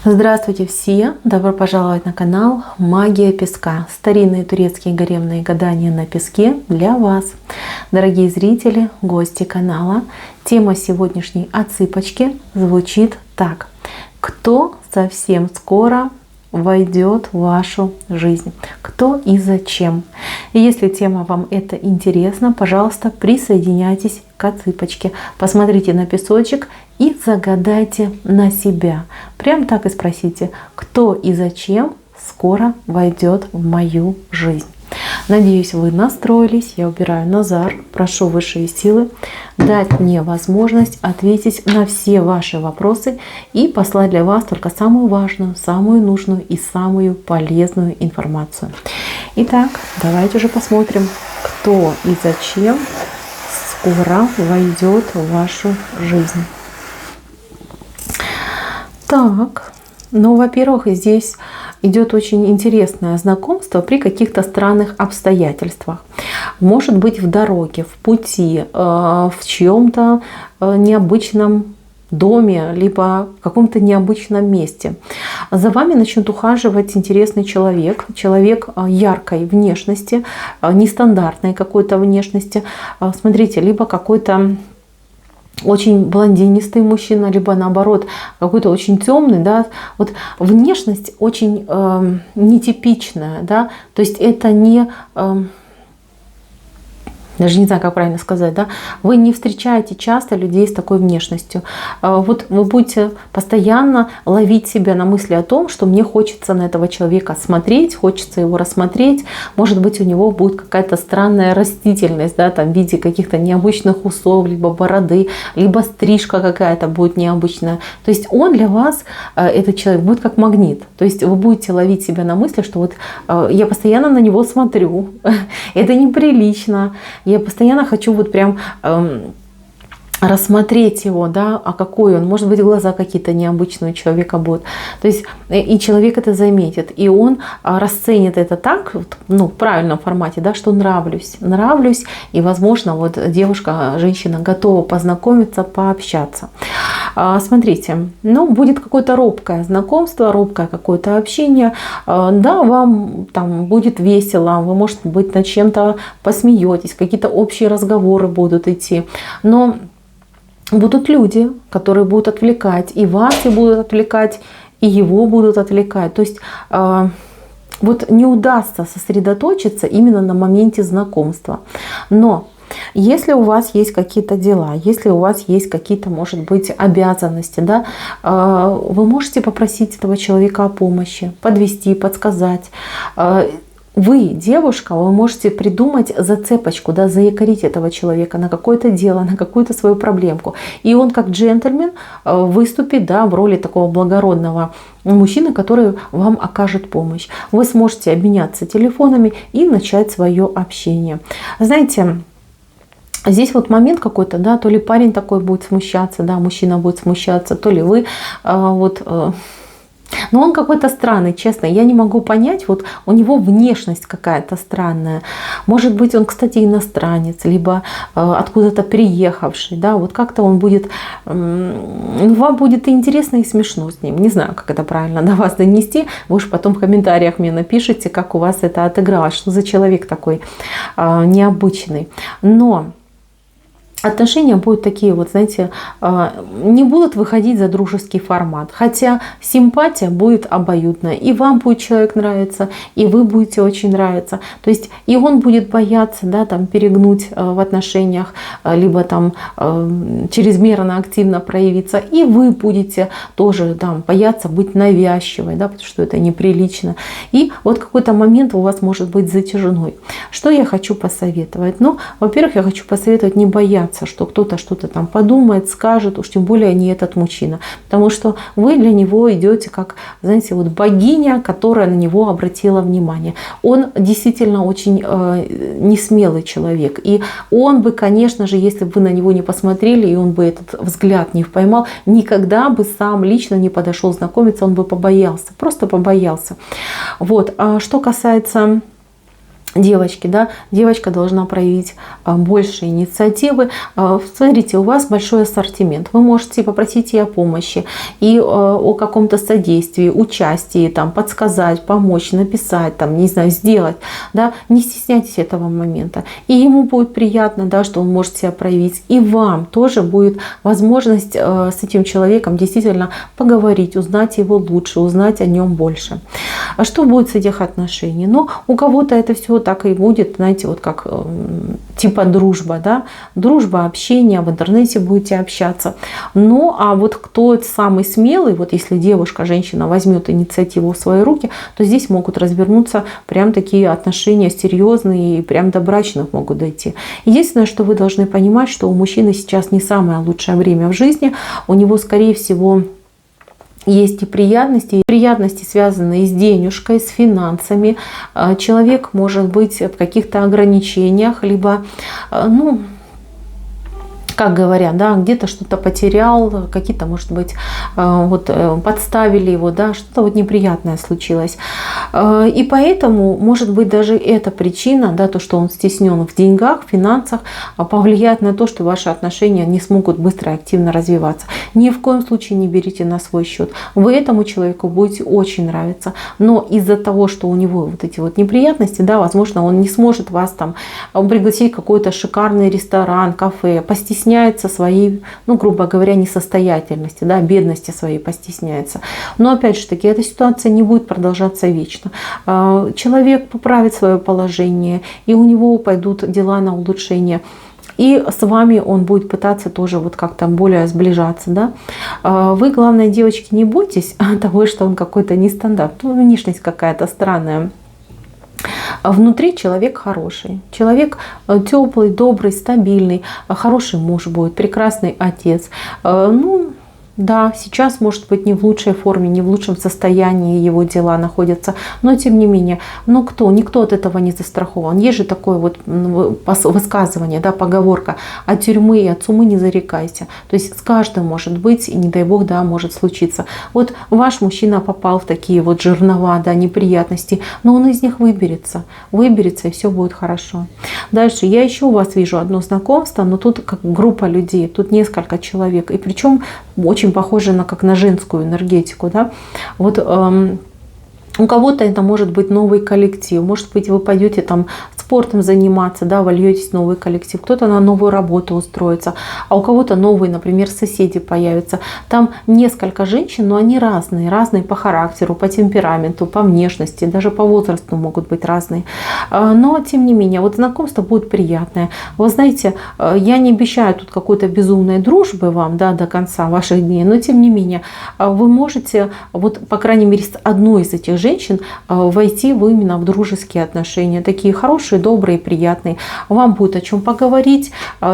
Здравствуйте все! Добро пожаловать на канал Магия Песка. Старинные турецкие гаремные гадания на песке для вас. Дорогие зрители, гости канала, тема сегодняшней отсыпочки звучит так. Кто совсем скоро войдет в вашу жизнь? Кто и зачем? И если тема вам это интересна, пожалуйста, присоединяйтесь к отсыпочке. Посмотрите на песочек и загадайте на себя. Прям так и спросите, кто и зачем скоро войдет в мою жизнь. Надеюсь, вы настроились. Я убираю Назар. Прошу высшие силы дать мне возможность ответить на все ваши вопросы и послать для вас только самую важную, самую нужную и самую полезную информацию. Итак, давайте уже посмотрим, кто и зачем скоро войдет в вашу жизнь. Так, ну, во-первых, здесь идет очень интересное знакомство при каких-то странных обстоятельствах. Может быть, в дороге, в пути, в чьем-то необычном доме, либо в каком-то необычном месте. За вами начнет ухаживать интересный человек, человек яркой внешности, нестандартной какой-то внешности. Смотрите, либо какой-то очень блондинистый мужчина, либо наоборот какой-то очень темный, да, вот внешность очень нетипичная, да, то есть это не даже не знаю, как правильно сказать, да, вы не встречаете часто людей с такой внешностью. Вот вы будете постоянно ловить себя на мысли о том, что мне хочется на этого человека смотреть, хочется его рассмотреть. Может быть, у него будет какая-то странная растительность, да, там, в виде каких-то необычных усов, либо бороды, либо стрижка какая-то будет необычная. То есть он для вас, этот человек, будет как магнит. То есть вы будете ловить себя на мысли, что вот я постоянно на него смотрю, это неприлично. Я постоянно хочу вот прям рассмотреть его, да, а какой он, может быть, глаза какие-то необычные у человека будут. То есть и человек это заметит, и он расценит это так, ну, в правильном формате, да, что нравлюсь, и, возможно, вот девушка, женщина готова познакомиться, пообщаться. Смотрите, ну, будет какое-то робкое знакомство, робкое какое-то общение, да, вам там будет весело, вы, может быть, над чем-то посмеетесь, какие-то общие разговоры будут идти, но будут люди, которые будут отвлекать, и вас и будут отвлекать, и его будут отвлекать. То есть вот не удастся сосредоточиться именно на моменте знакомства. Но если у вас есть какие-то дела, если у вас есть какие-то, может быть, обязанности, да, вы можете попросить этого человека о помощи, подвести, подсказать. Вы, девушка, вы можете придумать зацепочку, да, заякорить этого человека на какое-то дело, на какую-то свою проблемку. И он как джентльмен выступит, да, в роли такого благородного мужчины, который вам окажет помощь. Вы сможете обменяться телефонами и начать свое общение. Знаете, здесь вот момент какой-то, да, то ли парень такой будет смущаться, да, мужчина будет смущаться, то ли вы но он какой-то странный, честно. Я не могу понять, вот у него внешность какая-то странная. Может быть, он, кстати, иностранец, либо откуда-то приехавший. Да, вот как-то он будет, вам будет и интересно, и смешно с ним. Не знаю, как это правильно до вас донести. Вы уж потом в комментариях мне напишите, как у вас это отыгралось, что за человек такой необычный. Но отношения будут такие, вот знаете, не будут выходить за дружеский формат. Хотя симпатия будет обоюдная. И вам будет человек нравиться, и вы будете очень нравиться. То есть и он будет бояться, да, там, перегнуть в отношениях, либо там чрезмерно активно проявиться. И вы будете тоже там бояться быть навязчивой, да, потому что это неприлично. И вот какой-то момент у вас может быть затяжной. Что я хочу посоветовать? Ну, во-первых, я хочу посоветовать не бояться, что кто-то что-то там подумает, скажет, уж тем более не этот мужчина. Потому что вы для него идете как, знаете, вот богиня, которая на него обратила внимание. Он действительно очень несмелый человек. И он бы, конечно же, если бы вы на него не посмотрели, и он бы этот взгляд не поймал, никогда бы сам лично не подошел знакомиться, он бы побоялся, просто побоялся. Вот. А что касается девочки, да, девочка должна проявить больше инициативы. Смотрите, у вас большой ассортимент. Вы можете попросить и о помощи, и о каком-то содействии, участии, там, подсказать, помочь, написать, там, не знаю, сделать. Да. Не стесняйтесь этого момента. И ему будет приятно, да, что он может себя проявить. И вам тоже будет возможность с этим человеком действительно поговорить, узнать его лучше, узнать о нем больше. А что будет с этих отношений? Ну, у кого-то это все так и будет, знаете, вот как типа дружба, да, дружба, общение, в интернете будете общаться. Ну, а вот кто самый смелый, вот если девушка, женщина возьмет инициативу в свои руки, то здесь могут развернуться прям такие отношения серьезные и прям до брачных могут дойти. Единственное, что вы должны понимать, что у мужчины сейчас не самое лучшее время в жизни, у него, скорее всего, есть и приятности, связанные с денежкой, с финансами. Человек может быть в каких-то ограничениях, либо, ну, как говорят, да, где-то что-то потерял, какие-то, может быть, вот подставили его, да, что-то вот неприятное случилось. И поэтому, может быть, даже эта причина, да, то, что он стеснен в деньгах, в финансах, повлияет на то, что ваши отношения не смогут быстро и активно развиваться. Ни в коем случае не берите на свой счет. Вы этому человеку будете очень нравиться, но из-за того, что у него вот эти вот неприятности, да, возможно, он не сможет вас там пригласить в какой-то шикарный ресторан, кафе, постесняется своей, ну, грубо говоря, несостоятельности, да, бедности своей постесняется. Но опять же таки, эта ситуация не будет продолжаться вечно. Человек поправит свое положение, и у него пойдут дела на улучшение. И с вами он будет пытаться тоже вот как-то более сближаться. Да? Вы, главное, девочки, не бойтесь того, что он какой-то нестандарт, ну, внешность какая-то странная. Внутри человек хороший, человек теплый, добрый, стабильный, хороший муж будет, прекрасный отец. Ну, да, сейчас, может быть, не в лучшей форме, не в лучшем состоянии его дела находятся, но тем не менее, ну никто от этого не застрахован. Есть же такое вот высказывание, да, поговорка: от тюрьмы и от сумы не зарекайся. То есть с каждым может быть, и не дай бог, да, может случиться. Вот ваш мужчина попал в такие вот жернова, да, неприятности, но он из них выберется, и все будет хорошо. Дальше я еще у вас вижу одно знакомство, но тут как группа людей, тут несколько человек, и причем очень похоже на женскую энергетику. Да? Вот у кого-то это может быть новый коллектив, может быть, вы пойдете там спортом заниматься, да, вольетесь в новый коллектив, кто-то на новую работу устроится, а у кого-то новые, например, соседи появятся. Там несколько женщин, но они разные по характеру, по темпераменту, по внешности, даже по возрасту могут быть разные. Но, тем не менее, вот знакомство будет приятное. Вы знаете, я не обещаю тут какой-то безумной дружбы вам, да, до конца ваших дней, но, тем не менее, вы можете, вот, по крайней мере, с одной из этих женщин войти именно в дружеские отношения, такие хорошие, добрые, приятные. Вам будет о чем поговорить,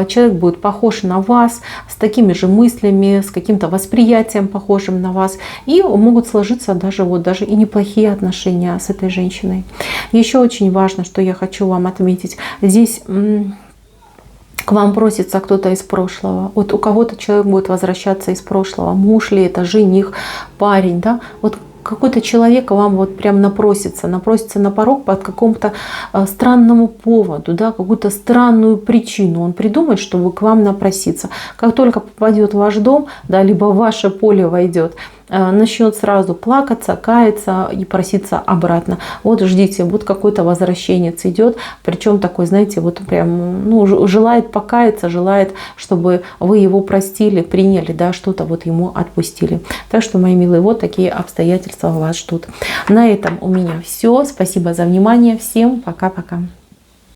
человек будет похож на вас, с такими же мыслями, с каким-то восприятием похожим на вас, и могут сложиться даже и неплохие отношения с этой женщиной. Еще очень важно, что я хочу вам отметить, здесь к вам просится кто-то из прошлого. Вот у кого-то человек будет возвращаться из прошлого. Муж ли это, жених, парень, да? Вот какой-то человек к вам вот прям напросится на порог по какому-то странному поводу, да, какую-то странную причину. Он придумает, чтобы к вам напроситься. Как только попадет в ваш дом, да, либо в ваше поле войдет, начнет сразу плакаться, каяться и проситься обратно. Вот ждите, вот какой-то возвращенец идет, причем такой, знаете, вот прям, ну, желает покаяться, желает, чтобы вы его простили, приняли, да, что-то вот ему отпустили. Так что, мои милые, вот такие обстоятельства вас ждут. На этом у меня все. Спасибо за внимание. Всем пока-пока.